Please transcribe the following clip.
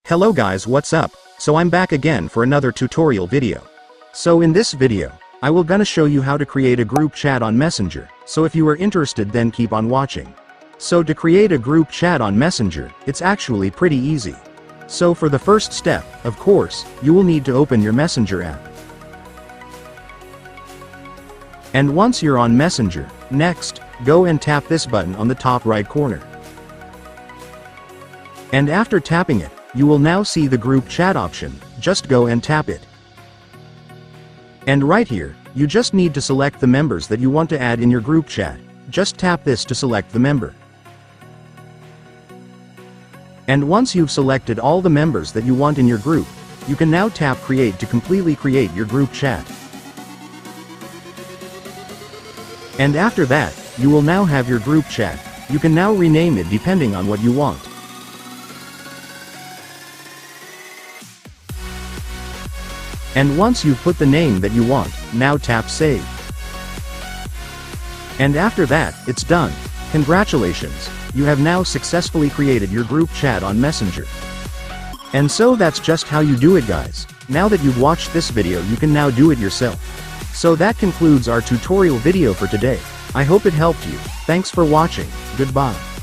Hello guys, what's up? So I'm back again for another tutorial video. So in this video, I will gonna show you how to create a group chat on Messenger, so if you are interested then keep on watching. So to create a group chat on Messenger, it's actually pretty easy. So for the first step, of course, you will need to open your Messenger app. And once you're on Messenger, next, go and tap this button on the top right corner. And after tapping it, you will now see the group chat option, just go and tap it. And right here, you just need to select the members that you want to add in your group chat, just tap this to select the member. And once you've selected all the members that you want in your group, you can now tap create to completely create your group chat. And after that, you will now have your group chat. You can now rename it depending on what you want. And once you've put the name that you want, now tap save. And after that, it's done. Congratulations, you have now successfully created your group chat on Messenger. And so that's just how you do it, guys. Now that you've watched this video, you can now do it yourself. So that concludes our tutorial video for today. I hope it helped you. Thanks for watching. Goodbye.